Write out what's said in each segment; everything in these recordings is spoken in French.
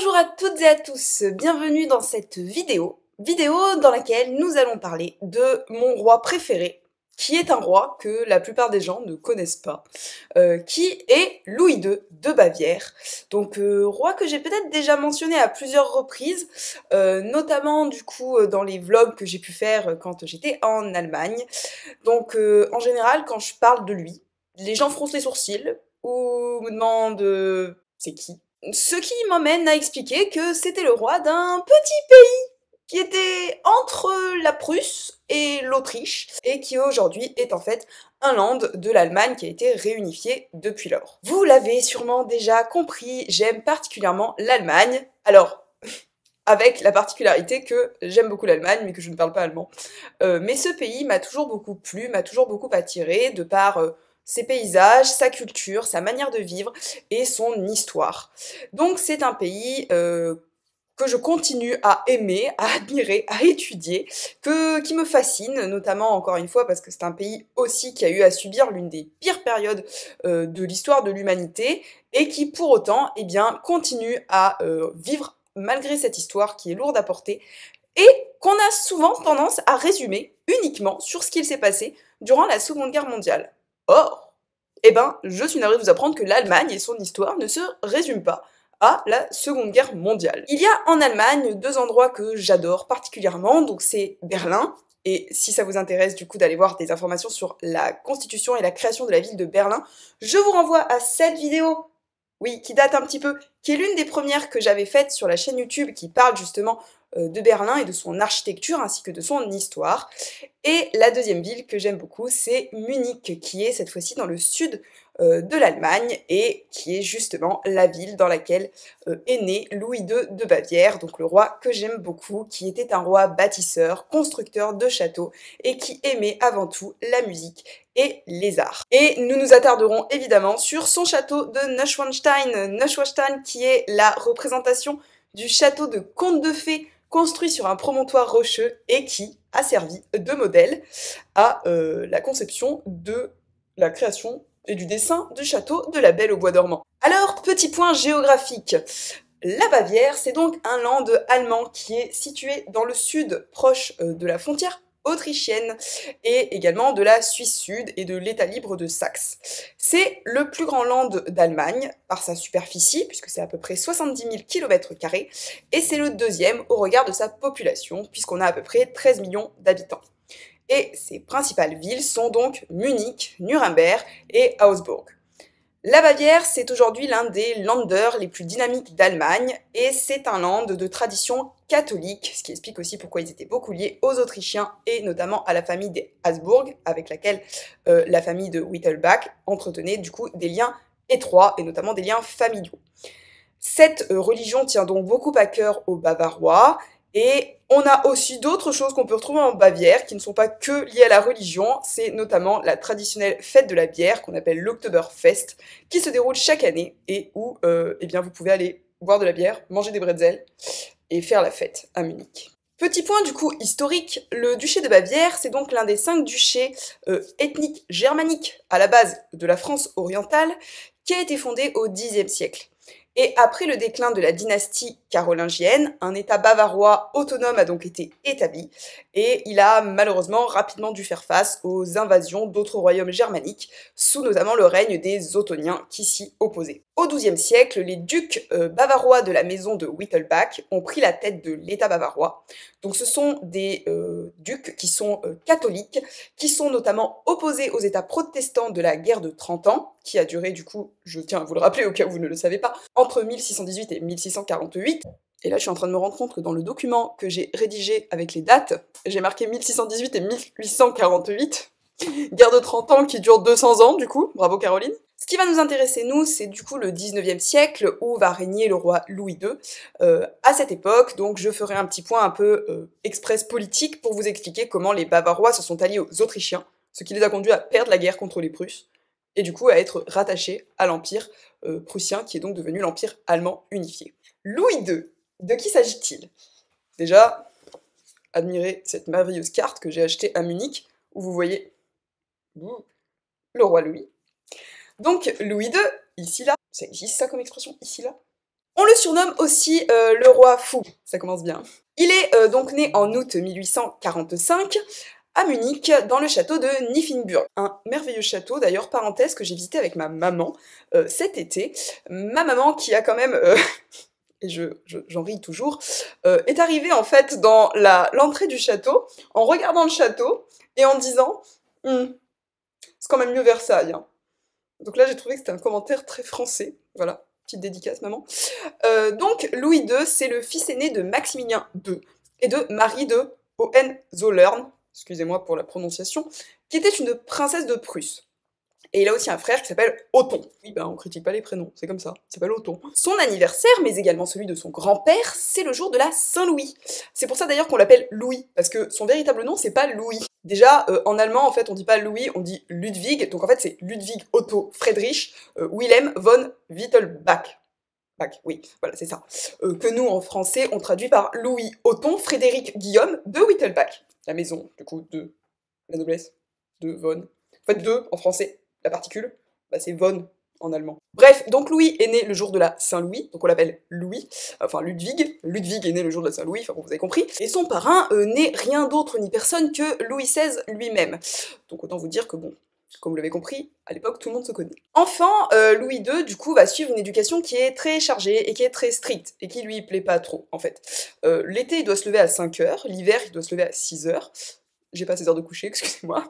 Bonjour à toutes et à tous, bienvenue dans cette vidéo dans laquelle nous allons parler de mon roi préféré, qui est un roi que la plupart des gens ne connaissent pas, qui est Louis II de Bavière. Donc roi que j'ai peut-être déjà mentionné à plusieurs reprises, notamment du coup dans les vlogs que j'ai pu faire quand j'étais en Allemagne. Donc en général quand je parle de lui, les gens froncent les sourcils ou me demandent c'est qui? Ce qui m'emmène à expliquer que c'était le roi d'un petit pays qui était entre la Prusse et l'Autriche, et qui aujourd'hui est en fait un land de l'Allemagne qui a été réunifié depuis lors. Vous l'avez sûrement déjà compris, j'aime particulièrement l'Allemagne. Alors, avec la particularité que j'aime beaucoup l'Allemagne, mais que je ne parle pas allemand. Mais ce pays m'a toujours beaucoup plu, m'a toujours beaucoup attiré, de par ses paysages, sa culture, sa manière de vivre et son histoire. Donc c'est un pays que je continue à aimer, à admirer, à étudier, qui me fascine, notamment encore une fois parce que c'est un pays aussi qui a eu à subir l'une des pires périodes de l'histoire de l'humanité et qui pour autant eh bien, continue à vivre malgré cette histoire qui est lourde à porter et qu'on a souvent tendance à résumer uniquement sur ce qu'il s'est passé durant la Seconde Guerre mondiale. Or, eh ben, je suis navrée de vous apprendre que l'Allemagne et son histoire ne se résument pas à la Seconde Guerre mondiale. Il y a en Allemagne deux endroits que j'adore particulièrement, donc c'est Berlin, et si ça vous intéresse du coup d'aller voir des informations sur la constitution et la création de la ville de Berlin, je vous renvoie à cette vidéo, oui, qui date un petit peu, qui est l'une des premières que j'avais faites sur la chaîne YouTube qui parle justement de Berlin et de son architecture ainsi que de son histoire. Et la deuxième ville que j'aime beaucoup, c'est Munich, qui est cette fois-ci dans le sud de l'Allemagne et qui est justement la ville dans laquelle est né Louis II de Bavière, donc le roi que j'aime beaucoup, qui était un roi bâtisseur, constructeur de châteaux et qui aimait avant tout la musique et les arts. Et nous nous attarderons évidemment sur son château de Neuschwanstein. Neuschwanstein qui est la représentation du château de conte de fées construit sur un promontoire rocheux et qui a servi de modèle à la conception de la création et du dessin du château de la Belle au bois dormant. Alors, petit point géographique. La Bavière, c'est donc un land allemand qui est situé dans le sud, proche de la frontière autrichienne et également de la Suisse sud et de l'État libre de Saxe. C'est le plus grand land d'Allemagne par sa superficie, puisque c'est à peu près 70 000 km², et c'est le deuxième au regard de sa population, puisqu'on a à peu près 13 millions d'habitants. Et ses principales villes sont donc Munich, Nuremberg et Augsbourg. La Bavière, c'est aujourd'hui l'un des Länder les plus dynamiques d'Allemagne, et c'est un land de tradition catholique, ce qui explique aussi pourquoi ils étaient beaucoup liés aux Autrichiens, et notamment à la famille des Habsbourg, avec laquelle la famille de Wittelsbach entretenait du coup des liens étroits, et notamment des liens familiaux. Cette religion tient donc beaucoup à cœur aux Bavarois, et on a aussi d'autres choses qu'on peut retrouver en Bavière qui ne sont pas que liées à la religion, c'est notamment la traditionnelle fête de la bière qu'on appelle l'Oktoberfest, qui se déroule chaque année et où eh bien, vous pouvez aller boire de la bière, manger des bretzels et faire la fête à Munich. Petit point du coup historique, le duché de Bavière, c'est donc l'un des 5 duchés ethniques germaniques à la base de la France orientale qui a été fondé au Xe siècle. Et après le déclin de la dynastie carolingienne, un État bavarois autonome a donc été établi, et il a malheureusement rapidement dû faire face aux invasions d'autres royaumes germaniques, sous notamment le règne des Ottoniens qui s'y opposaient. Au XIIe siècle, les ducs bavarois de la maison de Wittelsbach ont pris la tête de l'État bavarois. Donc ce sont des ducs qui sont catholiques, qui sont notamment opposés aux États protestants de la guerre de 30 ans, qui a duré du coup, je tiens à vous le rappeler au cas où vous ne le savez pas, entre 1618 et 1648. Et là, je suis en train de me rendre compte que dans le document que j'ai rédigé avec les dates, j'ai marqué 1618 et 1848. Guerre de 30 ans qui dure 200 ans, du coup. Bravo, Caroline. Ce qui va nous intéresser, nous, c'est du coup le 19e siècle, où va régner le roi Louis II. À cette époque, donc, je ferai un petit point un peu express politique pour vous expliquer comment les Bavarois se sont alliés aux Autrichiens, ce qui les a conduits à perdre la guerre contre les Prusses, et du coup à être rattachés à l'Empire prussien, qui est donc devenu l'Empire allemand unifié. Louis II, de qui s'agit-il? Déjà, admirez cette merveilleuse carte que j'ai achetée à Munich, où vous voyez le roi Louis. Donc Louis II, ici là, ça existe ça comme expression, ici là? On le surnomme aussi le roi fou, ça commence bien. Il est donc né en août 1845 à Munich, dans le château de Nymphenburg. Un merveilleux château, d'ailleurs, parenthèse, que j'ai visité avec ma maman cet été. Ma maman qui a quand même... et j'en ris toujours, est arrivée en fait dans l'entrée du château, en regardant le château, et en disant c'est quand même mieux Versailles. Hein. Donc là, j'ai trouvé que c'était un commentaire très français. Voilà, petite dédicace, maman. Donc, Louis II, c'est le fils aîné de Maximilien II et de Marie de Hohenzollern, excusez-moi pour la prononciation, qui était une princesse de Prusse. Et il a aussi un frère qui s'appelle Othon. Oui, ben on critique pas les prénoms, c'est comme ça, il s'appelle Othon. Son anniversaire, mais également celui de son grand-père, c'est le jour de la Saint-Louis. C'est pour ça d'ailleurs qu'on l'appelle Louis, parce que son véritable nom, c'est pas Louis. Déjà, en allemand, en fait, on dit pas Louis, on dit Ludwig, donc en fait, c'est Ludwig Otto Friedrich Wilhelm von Wittelbach. Oui, voilà, c'est ça. Que nous, en français, on traduit par Louis Othon Frédéric Guillaume de Wittelbach. La maison, du coup, de la noblesse, de von. En fait, de, en français. La particule, bah c'est von en allemand. Bref, donc Louis est né le jour de la Saint-Louis, donc on l'appelle Louis, enfin Ludwig. Ludwig est né le jour de la Saint-Louis, enfin bon, vous avez compris. Et son parrain n'est rien d'autre ni personne que Louis XVI lui-même. Donc autant vous dire que bon, comme vous l'avez compris, à l'époque tout le monde se connaît. Enfant, Louis II du coup va suivre une éducation qui est très chargée et qui est très stricte, et qui lui plaît pas trop en fait. L'été il doit se lever à 5h, l'hiver il doit se lever à 6h. J'ai pas ses heures de coucher, excusez-moi.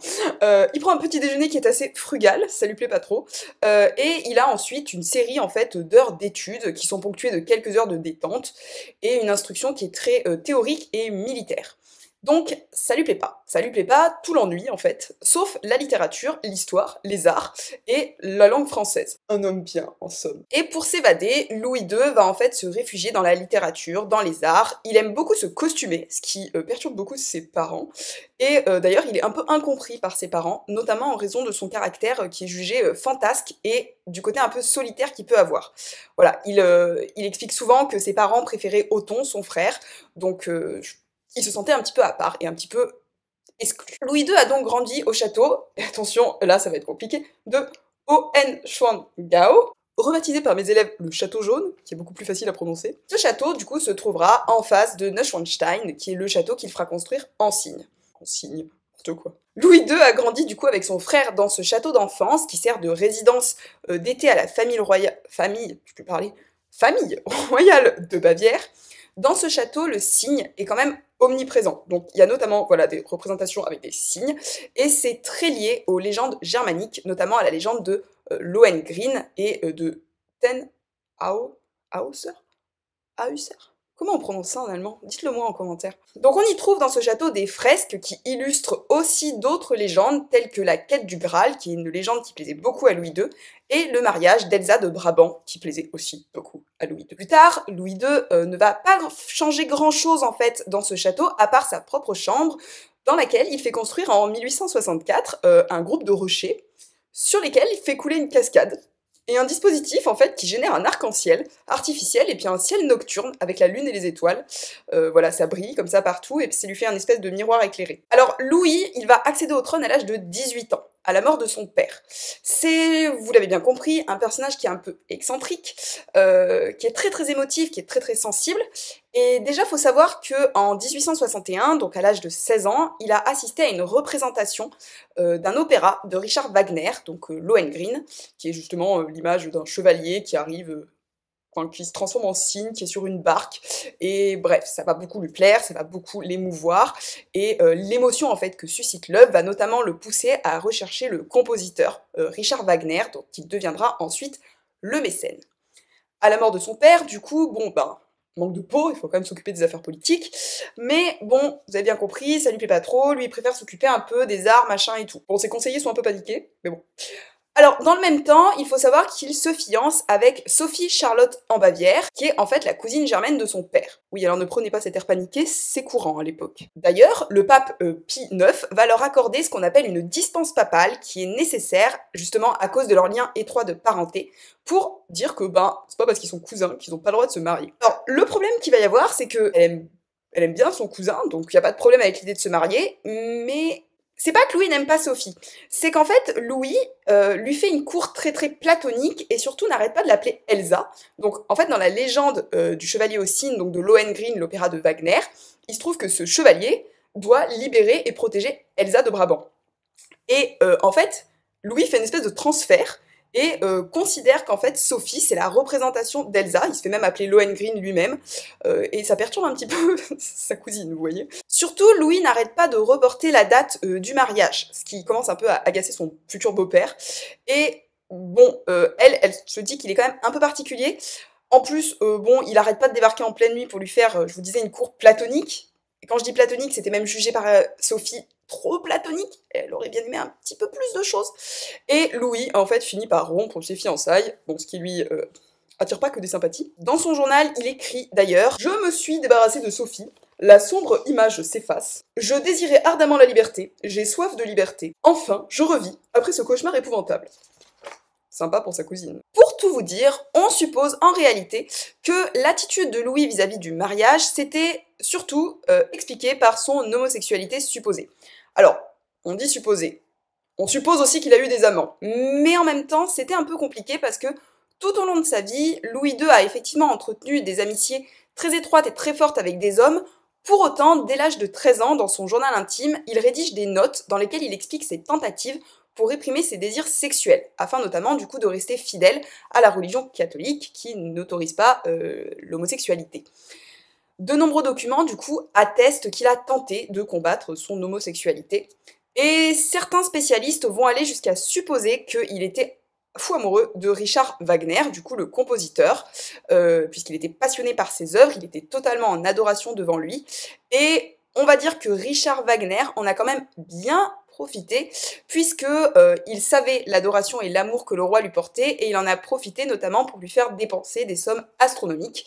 Il prend un petit déjeuner qui est assez frugal, ça lui plaît pas trop. Et il a ensuite une série en fait d'heures d'études qui sont ponctuées de quelques heures de détente et une instruction qui est très théorique et militaire. Donc ça lui plaît pas, tout l'ennuie en fait, sauf la littérature, l'histoire, les arts et la langue française. Un homme bien, en somme. Et pour s'évader, Louis II va en fait se réfugier dans la littérature, dans les arts. Il aime beaucoup se costumer, ce qui perturbe beaucoup ses parents. Et d'ailleurs, il est un peu incompris par ses parents, notamment en raison de son caractère qui est jugé fantasque et du côté un peu solitaire qu'il peut avoir. Voilà, il explique souvent que ses parents préféraient Othon, son frère, donc il se sentait un petit peu à part et un petit peu exclu. Louis II a donc grandi au château, et attention, là ça va être compliqué, de Hohenschwangau, rebaptisé par mes élèves le château jaune, qui est beaucoup plus facile à prononcer. Ce château, du coup, se trouvera en face de Neuschwanstein, qui est le château qu'il fera construire en cygne. En cygne, n'importe quoi. Louis II a grandi du coup avec son frère dans ce château d'enfance qui sert de résidence d'été à la famille royale... Famille royale de Bavière. Dans ce château, le cygne est quand même omniprésent. Donc il y a notamment voilà, des représentations avec des cygnes, et c'est très lié aux légendes germaniques, notamment à la légende de Lohengrin et de Ten Auser. Comment on prononce ça en allemand? Dites-le moi en commentaire. Donc on y trouve dans ce château des fresques qui illustrent aussi d'autres légendes, telles que la quête du Graal, qui est une légende qui plaisait beaucoup à Louis II, et le mariage d'Elsa de Brabant, qui plaisait aussi beaucoup à Louis II. Plus tard, Louis II ne va pas changer grand-chose en fait dans ce château, à part sa propre chambre, dans laquelle il fait construire en 1864 un groupe de rochers, sur lesquels il fait couler une cascade, et un dispositif en fait qui génère un arc-en-ciel artificiel et puis un ciel nocturne avec la lune et les étoiles. Voilà, ça brille comme ça partout et puis ça lui fait un espèce de miroir éclairé. Alors Louis, il va accéder au trône à l'âge de 18 ans, à la mort de son père. C'est, vous l'avez bien compris, un personnage qui est un peu excentrique, qui est très très émotif, qui est très très sensible. Et déjà, faut savoir qu'en 1861, donc à l'âge de 16 ans, il a assisté à une représentation d'un opéra de Richard Wagner, donc Lohengrin, qui est justement l'image d'un chevalier qui arrive, qui se transforme en cygne, qui est sur une barque, et bref, ça va beaucoup lui plaire, ça va beaucoup l'émouvoir, et l'émotion en fait que suscite l'œuvre va notamment le pousser à rechercher le compositeur Richard Wagner, donc qui deviendra ensuite le mécène. À la mort de son père, du coup, bon ben, manque de peau, il faut quand même s'occuper des affaires politiques, mais bon, vous avez bien compris, ça lui plaît pas trop, lui il préfère s'occuper un peu des arts, machin et tout. Bon, ses conseillers sont un peu paniqués, mais bon. Alors, dans le même temps, il faut savoir qu'il se fiance avec Sophie Charlotte en Bavière, qui est en fait la cousine germaine de son père. Oui, alors ne prenez pas cet air paniqué, c'est courant à l'époque. D'ailleurs, le pape Pie IX va leur accorder ce qu'on appelle une dispense papale, qui est nécessaire, justement à cause de leur lien étroit de parenté, pour dire que, ben, c'est pas parce qu'ils sont cousins qu'ils n'ont pas le droit de se marier. Alors, le problème qu'il va y avoir, c'est que elle aime bien son cousin, donc il n'y a pas de problème avec l'idée de se marier, mais C'est pas que Louis n'aime pas Sophie, c'est qu'en fait, Louis lui fait une cour très très platonique et surtout n'arrête pas de l'appeler Elsa. Donc en fait, dans la légende du Chevalier aux Cygnes, donc de Lohengrin, l'opéra de Wagner, il se trouve que ce chevalier doit libérer et protéger Elsa de Brabant. Et en fait, Louis fait une espèce de transfert et considère qu'en fait Sophie c'est la représentation d'Elsa, il se fait même appeler Lohengrin lui-même, et ça perturbe un petit peu sa cousine, vous voyez. Surtout, Louis n'arrête pas de reporter la date du mariage, ce qui commence un peu à agacer son futur beau-père, et bon, elle se dit qu'il est quand même un peu particulier. En plus, bon, il arrête pas de débarquer en pleine nuit pour lui faire, je vous disais, une cour platonique. Et quand je dis platonique, c'était même jugé par Sophie trop platonique. Elle aurait bien aimé un petit peu plus de choses. Et Louis, en fait, finit par rompre ses fiançailles, bon, ce qui lui attire pas que des sympathies. Dans son journal, il écrit d'ailleurs « Je me suis débarrassé de Sophie. La sombre image s'efface. Je désirais ardemment la liberté. J'ai soif de liberté. Enfin, je revis après ce cauchemar épouvantable. » Sympa pour sa cousine. Pour tout vous dire, on suppose en réalité que l'attitude de Louis vis-à-vis du mariage, c'était surtout expliquée par son homosexualité supposée. Alors, on dit supposée. On suppose aussi qu'il a eu des amants. Mais en même temps, c'était un peu compliqué parce que tout au long de sa vie, Louis II a effectivement entretenu des amitiés très étroites et très fortes avec des hommes. Pour autant, dès l'âge de 13 ans, dans son journal intime, il rédige des notes dans lesquelles il explique ses tentatives pour réprimer ses désirs sexuels, afin notamment du coup de rester fidèle à la religion catholique qui n'autorise pas l'homosexualité. De nombreux documents du coup attestent qu'il a tenté de combattre son homosexualité, et certains spécialistes vont aller jusqu'à supposer qu'il était fou amoureux de Richard Wagner, du coup le compositeur, puisqu'il était passionné par ses œuvres, il était totalement en adoration devant lui, et on va dire que Richard Wagner en a quand même bien profité, puisque il savait l'adoration et l'amour que le roi lui portait, et il en a profité notamment pour lui faire dépenser des sommes astronomiques.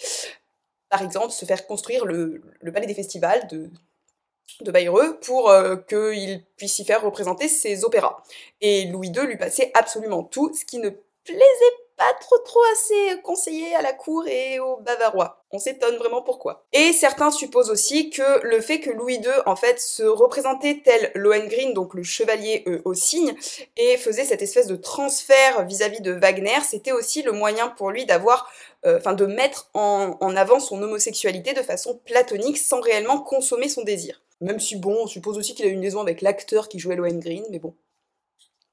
Par exemple, se faire construire le palais des festivals de Bayreux pour qu'il puisse y faire représenter ses opéras. Et Louis II lui passait absolument tout, ce qui ne plaisait pas trop à ses conseillers à la cour et aux Bavarois. On s'étonne vraiment pourquoi. Et certains supposent aussi que le fait que Louis II, en fait, se représentait tel Lohengrin, donc le chevalier aux cygnes, et faisait cette espèce de transfert vis-à-vis de Wagner, c'était aussi le moyen pour lui d'avoir, de mettre en avant son homosexualité de façon platonique, sans réellement consommer son désir. Même si, bon, on suppose aussi qu'il a eu une liaison avec l'acteur qui jouait Lohengrin, mais bon.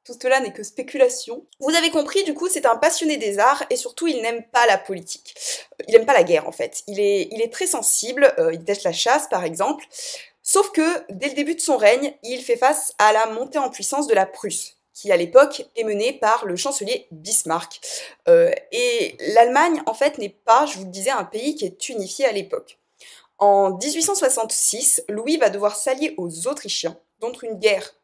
Tout cela n'est que spéculation. Vous avez compris, du coup, c'est un passionné des arts, et surtout, il n'aime pas la politique. Il n'aime pas la guerre, en fait. Il est très sensible, il déteste la chasse, par exemple. Sauf que, dès le début de son règne, il fait face à la montée en puissance de la Prusse, qui, à l'époque, est menée par le chancelier Bismarck. Et l'Allemagne, en fait, n'est pas, je vous le disais, un pays qui est unifié à l'époque. En 1866, Louis va devoir s'allier aux Autrichiens dans une guerre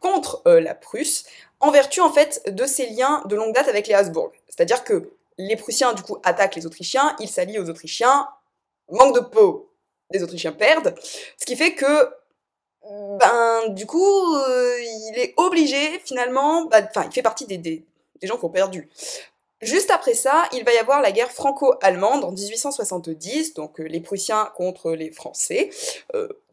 contre la Prusse, en vertu en fait de ses liens de longue date avec les Habsbourg. C'est-à-dire que les Prussiens du coup attaquent les Autrichiens, ils s'allient aux Autrichiens, manque de peau, les Autrichiens perdent, ce qui fait que du coup il est obligé finalement, il fait partie des gens qui ont perdu. Juste après ça, il va y avoir la guerre franco-allemande en 1870, donc les Prussiens contre les Français,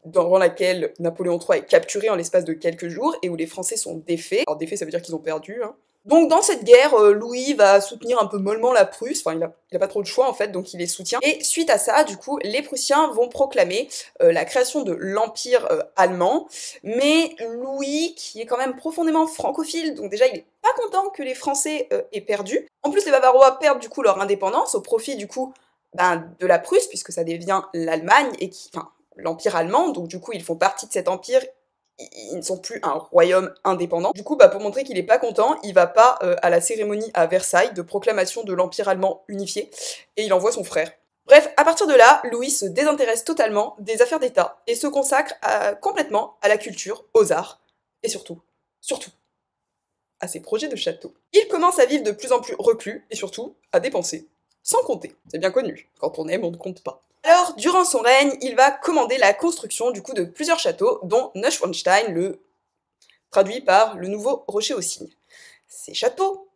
durant laquelle Napoléon III est capturé en l'espace de quelques jours et où les Français sont défaits. Alors défaits, ça veut dire qu'ils ont perdu, hein. Donc dans cette guerre, Louis va soutenir un peu mollement la Prusse, enfin il a pas trop de choix en fait, donc il les soutient. Et suite à ça, du coup, les Prussiens vont proclamer la création de l'Empire allemand, mais Louis, qui est quand même profondément francophile, donc déjà il est pas content que les Français aient perdu. En plus, les Bavarois perdent du coup leur indépendance au profit du coup de la Prusse, puisque ça devient l'Allemagne, et l'Empire allemand, donc du coup ils font partie de cet empire, ils ne sont plus un royaume indépendant. Du coup, pour montrer qu'il est pas content, il va pas à la cérémonie à Versailles de proclamation de l'Empire allemand unifié, et il envoie son frère. Bref, à partir de là, Louis se désintéresse totalement des affaires d'État, et se consacre complètement à la culture, aux arts, et surtout, à ses projets de château. Il commence à vivre de plus en plus reclus, et surtout, à dépenser. Sans compter, c'est bien connu, quand on aime, on ne compte pas. Alors, durant son règne, il va commander la construction du coup de plusieurs châteaux, dont Neuschwanstein, traduit par le nouveau rocher aux cygnes. Ces châteaux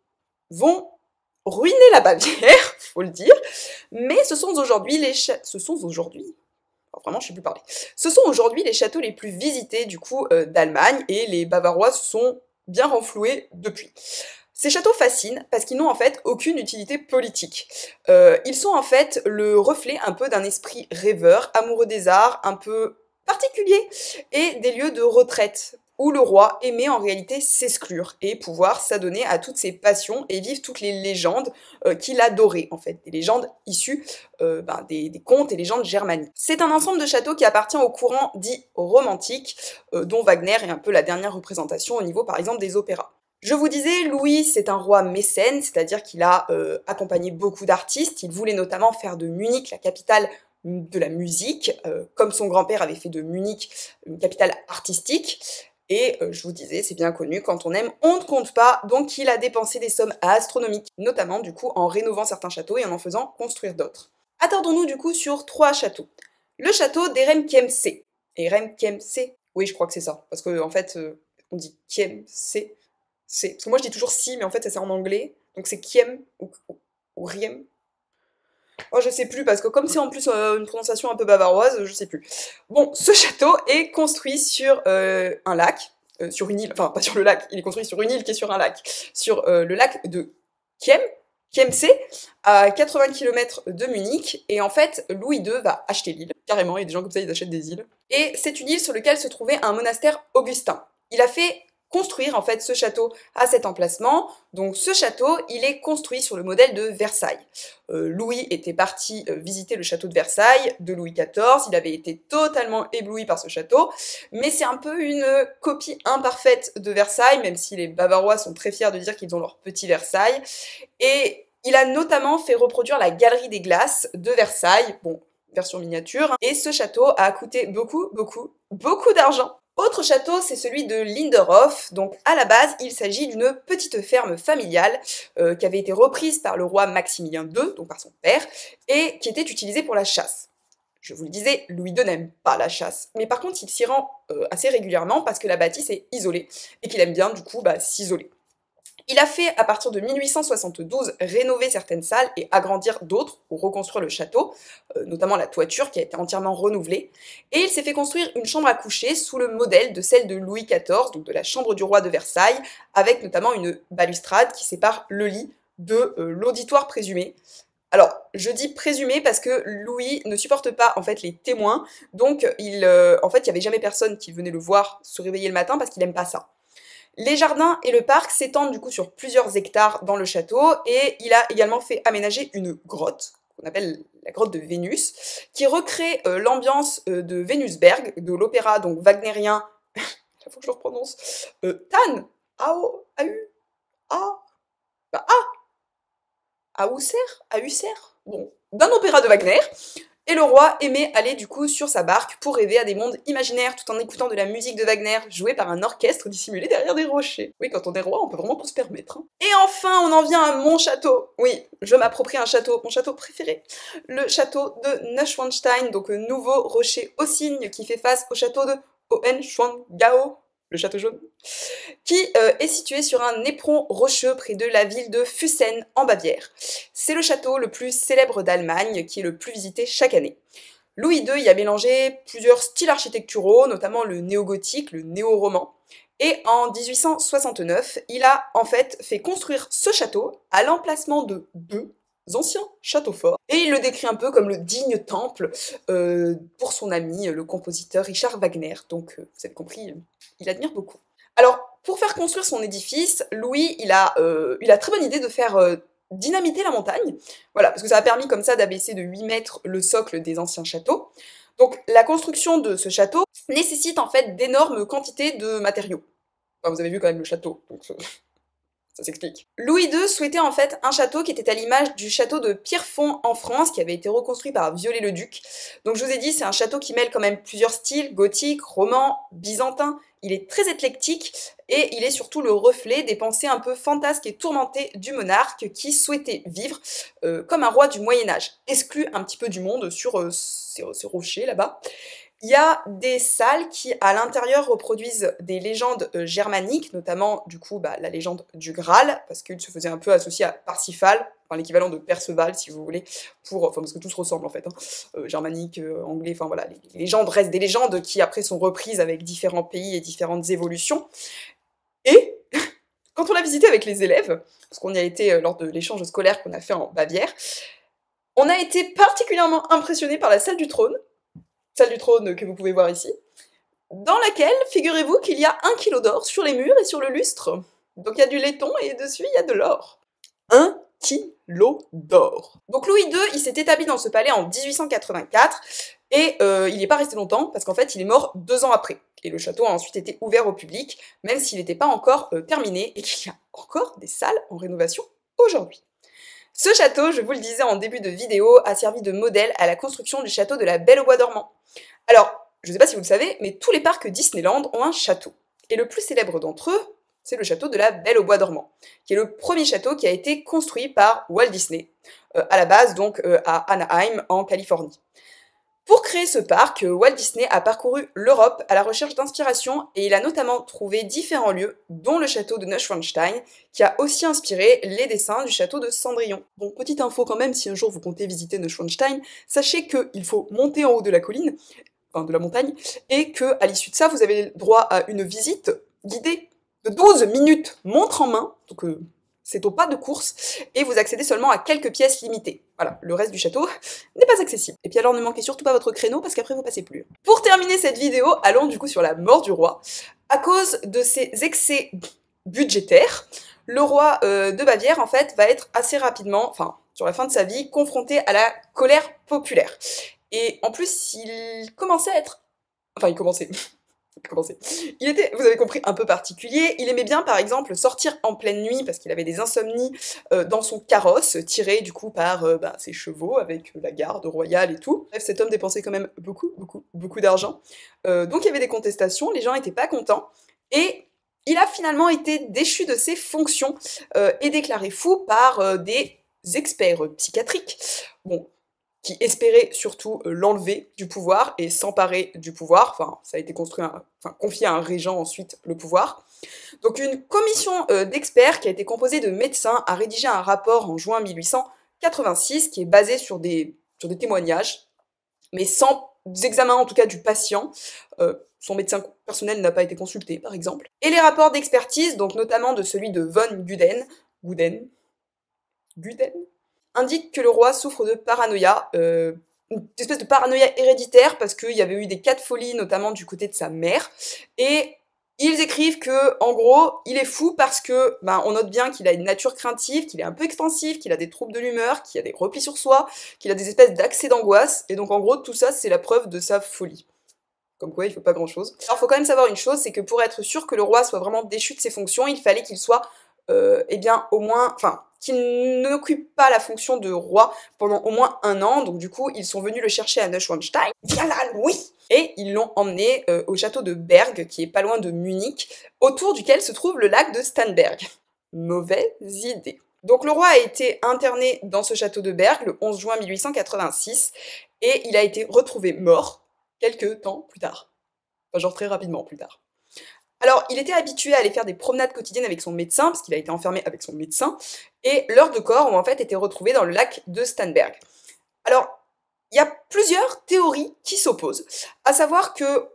vont ruiner la Bavière, faut le dire, mais ce sont aujourd'hui Alors, vraiment, je sais plus parler. Ce sont aujourd'hui les châteaux les plus visités du coup d'Allemagne et les Bavarois se sont bien renfloués depuis. Ces châteaux fascinent parce qu'ils n'ont en fait aucune utilité politique. Ils sont en fait le reflet un peu d'un esprit rêveur, amoureux des arts, un peu particulier, et des lieux de retraite où le roi aimait en réalité s'exclure et pouvoir s'adonner à toutes ses passions et vivre toutes les légendes qu'il adorait en fait, des légendes issues des contes et légendes germaniques. C'est un ensemble de châteaux qui appartient au courant dit romantique, dont Wagner est un peu la dernière représentation au niveau par exemple des opéras. Je vous disais, Louis, c'est un roi mécène, c'est-à-dire qu'il a accompagné beaucoup d'artistes. Il voulait notamment faire de Munich la capitale de la musique, comme son grand-père avait fait de Munich une capitale artistique. Et je vous disais, c'est bien connu, quand on aime, on ne compte pas. Donc il a dépensé des sommes astronomiques, notamment du coup en rénovant certains châteaux et en faisant construire d'autres. Attardons-nous du coup sur 3 châteaux. Le château d'Eremkiemsee. Eremkiemsee? Oui, je crois que c'est ça, parce qu'en fait, on dit Kiemsee. Parce que moi je dis toujours si, mais en fait ça c'est en anglais. Donc c'est Kiem ou Riem. Oh, je sais plus, parce que comme c'est en plus une prononciation un peu bavaroise, je sais plus. Bon, ce château est construit sur un lac, sur une île, enfin pas sur le lac, il est construit sur une île qui est sur un lac, sur le lac de Chiemsee, à 80 km de Munich, et en fait, Louis II va acheter l'île, carrément, il y a des gens comme ça, ils achètent des îles. Et c'est une île sur laquelle se trouvait un monastère augustin. Il a fait construire en fait ce château à cet emplacement. Donc ce château, il est construit sur le modèle de Versailles. Louis était parti visiter le château de Versailles de Louis XIV, il avait été totalement ébloui par ce château, mais c'est un peu une copie imparfaite de Versailles, même si les Bavarois sont très fiers de dire qu'ils ont leur petit Versailles. Et il a notamment fait reproduire la Galerie des Glaces de Versailles, bon, version miniature, et ce château a coûté beaucoup d'argent. Autre château, c'est celui de Linderhof. Donc à la base, il s'agit d'une petite ferme familiale qui avait été reprise par le roi Maximilien II, donc par son père, et qui était utilisée pour la chasse. Je vous le disais, Louis II n'aime pas la chasse, mais par contre il s'y rend assez régulièrement parce que la bâtisse est isolée, et qu'il aime bien du coup s'isoler. Il a fait, à partir de 1872, rénover certaines salles et agrandir d'autres pour reconstruire le château, notamment la toiture qui a été entièrement renouvelée. Et il s'est fait construire une chambre à coucher sous le modèle de celle de Louis XIV, donc de la chambre du roi de Versailles, avec notamment une balustrade qui sépare le lit de l'auditoire présumé. Alors, je dis présumé parce que Louis ne supporte pas en fait les témoins, donc en fait il n'y avait jamais personne qui venait le voir se réveiller le matin parce qu'il n'aime pas ça. Les jardins et le parc s'étendent du coup sur plusieurs hectares dans le château et il a également fait aménager une grotte, qu'on appelle la grotte de Vénus, qui recrée l'ambiance de Vénusberg, de l'opéra donc wagnérien, il faut que je le reprononce, Tannhäuser, bon, d'un opéra de Wagner. Et le roi aimait aller du coup sur sa barque pour rêver à des mondes imaginaires tout en écoutant de la musique de Wagner jouée par un orchestre dissimulé derrière des rochers. Oui, quand on est roi, on peut vraiment tout se permettre. Hein. Et enfin, on en vient à mon château. Oui, je m'approprie un château, mon château préféré. Le château de Neuschwanstein, donc nouveau rocher au cygne qui fait face au château de Hohenschwangau, le château jaune, qui est situé sur un éperon rocheux près de la ville de Füssen en Bavière. C'est le château le plus célèbre d'Allemagne qui est le plus visité chaque année. Louis II y a mélangé plusieurs styles architecturaux, notamment le néo-gothique, le néo-roman. Et en 1869, il a en fait fait construire ce château à l'emplacement de deux anciens châteaux forts. Et il le décrit un peu comme le digne temple pour son ami, le compositeur Richard Wagner. Donc, vous avez compris, il admire beaucoup. Alors, pour faire construire son édifice, Louis, il a très bonne idée de faire dynamiter la montagne, voilà, parce que ça a permis comme ça d'abaisser de 8 mètres le socle des anciens châteaux. Donc la construction de ce château nécessite en fait d'énormes quantités de matériaux. Enfin, vous avez vu quand même le château, donc ça s'explique. Louis II souhaitait en fait un château qui était à l'image du château de Pierrefonds en France, qui avait été reconstruit par Viollet-le-Duc. Donc je vous ai dit, c'est un château qui mêle quand même plusieurs styles, gothique, roman, byzantin. Il est très éclectique et il est surtout le reflet des pensées un peu fantasques et tourmentées du monarque qui souhaitait vivre comme un roi du Moyen-Âge, exclu un petit peu du monde sur ces rochers là-bas. Il y a des salles qui, à l'intérieur, reproduisent des légendes germaniques, notamment, du coup, la légende du Graal, parce qu'il se faisait un peu associer à Parsifal, enfin l'équivalent de Perceval, si vous voulez, parce que tout se ressemble, en fait, hein. Germanique, anglais, enfin voilà, les légendes restent des légendes qui, après, sont reprises avec différents pays et différentes évolutions. Et, quand on l'a visité avec les élèves, parce qu'on y a été lors de l'échange scolaire qu'on a fait en Bavière, on a été particulièrement impressionnés par la salle du trône que vous pouvez voir ici, dans laquelle, figurez-vous qu'il y a 1 kilo d'or sur les murs et sur le lustre. Donc il y a du laiton et dessus il y a de l'or. 1 kilo d'or. Donc Louis II, il s'est établi dans ce palais en 1884, et il n'est pas resté longtemps, parce qu'en fait il est mort 2 ans après. Et le château a ensuite été ouvert au public, même s'il n'était pas encore terminé, et qu'il y a encore des salles en rénovation aujourd'hui. Ce château, je vous le disais en début de vidéo, a servi de modèle à la construction du château de la Belle au Bois dormant. Alors, je ne sais pas si vous le savez, mais tous les parcs Disneyland ont un château. Et le plus célèbre d'entre eux, c'est le château de la Belle au Bois dormant, qui est le premier château qui a été construit par Walt Disney, à la base donc à Anaheim, en Californie. Pour créer ce parc, Walt Disney a parcouru l'Europe à la recherche d'inspiration et il a notamment trouvé différents lieux, dont le château de Neuschwanstein, qui a aussi inspiré les dessins du château de Cendrillon. Bon, petite info quand même, si un jour vous comptez visiter Neuschwanstein, sachez qu'il faut monter en haut de la colline, enfin de la montagne, et que à l'issue de ça, vous avez droit à une visite guidée de 12 minutes, montre en main, donc c'est au pas de course, et vous accédez seulement à quelques pièces limitées. Voilà, le reste du château n'est pas accessible. Et puis alors ne manquez surtout pas votre créneau, parce qu'après vous passez plus. Pour terminer cette vidéo, allons du coup sur la mort du roi. À cause de ses excès budgétaires, le roi de Bavière, en fait, va être assez rapidement, enfin, sur la fin de sa vie, confronté à la colère populaire. Et en plus, il commençait à être... Enfin, il commençait... Il était, vous avez compris, un peu particulier. Il aimait bien, par exemple, sortir en pleine nuit parce qu'il avait des insomnies dans son carrosse, tiré du coup par ses chevaux avec la garde royale et tout. Bref, cet homme dépensait quand même beaucoup d'argent. Donc il y avait des contestations, les gens n'étaient pas contents. Et il a finalement été déchu de ses fonctions et déclaré fou par des experts psychiatriques. Bon, qui espérait surtout l'enlever du pouvoir et s'emparer du pouvoir. Enfin, ça a été confié à un régent ensuite, le pouvoir. Donc une commission d'experts qui a été composée de médecins a rédigé un rapport en juin 1886 qui est basé sur des témoignages, mais sans examen en tout cas du patient. Son médecin personnel n'a pas été consulté, par exemple. Et les rapports d'expertise, donc notamment de celui de von Guden indique que le roi souffre de paranoïa, une espèce de paranoïa héréditaire parce qu'il y avait eu des cas de folie, notamment du côté de sa mère, et ils écrivent que, en gros, il est fou parce que, on note bien qu'il a une nature craintive, qu'il est un peu expansif, qu'il a des troubles de l'humeur, qu'il a des replis sur soi, qu'il a des espèces d'accès d'angoisse, et donc en gros, tout ça, c'est la preuve de sa folie. Comme quoi, il fait pas grand chose. Alors, faut quand même savoir une chose, c'est que pour être sûr que le roi soit vraiment déchu de ses fonctions, il fallait qu'il soit, au moins, qu'il n'occupe pas la fonction de roi pendant au moins 1 an, donc du coup, ils sont venus le chercher à Neuschwanstein. Viens là, Louis! Et ils l'ont emmené au château de Berg, qui est pas loin de Munich, autour duquel se trouve le lac de Starnberg. Mauvaise idée. Donc le roi a été interné dans ce château de Berg le 11 juin 1886, et il a été retrouvé mort quelques temps plus tard. Enfin, genre très rapidement plus tard. Alors, il était habitué à aller faire des promenades quotidiennes avec son médecin, parce qu'il a été enfermé avec son médecin, et leurs 2 corps ont en fait été retrouvés dans le lac de Starnberg. Alors, il y a plusieurs théories qui s'opposent, à savoir que,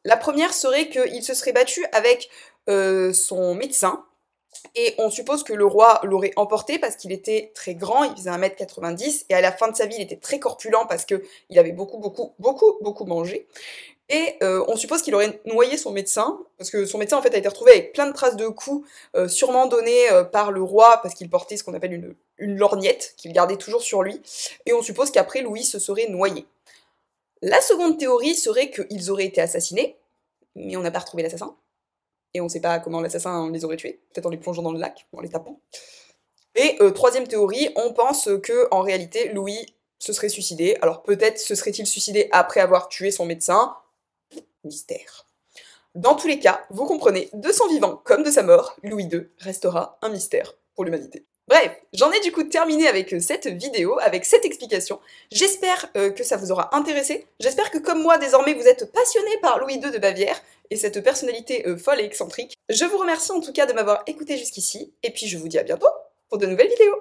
la première serait qu'il se serait battu avec son médecin, et on suppose que le roi l'aurait emporté parce qu'il était très grand, il faisait 1,90 m, et à la fin de sa vie, il était très corpulent parce qu'il avait beaucoup mangé. Et on suppose qu'il aurait noyé son médecin, parce que son médecin en fait a été retrouvé avec plein de traces de coups, sûrement donnés par le roi, parce qu'il portait ce qu'on appelle une lorgnette, qu'il gardait toujours sur lui, et on suppose qu'après Louis se serait noyé. La seconde théorie serait qu'ils auraient été assassinés, mais on n'a pas retrouvé l'assassin, et on sait pas comment l'assassin les aurait tués, peut-être en les plongeant dans le lac, en les tapant. Et troisième théorie, on pense que en réalité Louis se serait suicidé, alors peut-être se serait-il suicidé après avoir tué son médecin. Mystère. Dans tous les cas, vous comprenez, de son vivant comme de sa mort, Louis II restera un mystère pour l'humanité. Bref, j'en ai du coup terminé avec cette vidéo, avec cette explication. J'espère que ça vous aura intéressé. J'espère que comme moi, désormais, vous êtes passionné par Louis II de Bavière et cette personnalité folle et excentrique. Je vous remercie en tout cas de m'avoir écouté jusqu'ici, et puis je vous dis à bientôt pour de nouvelles vidéos.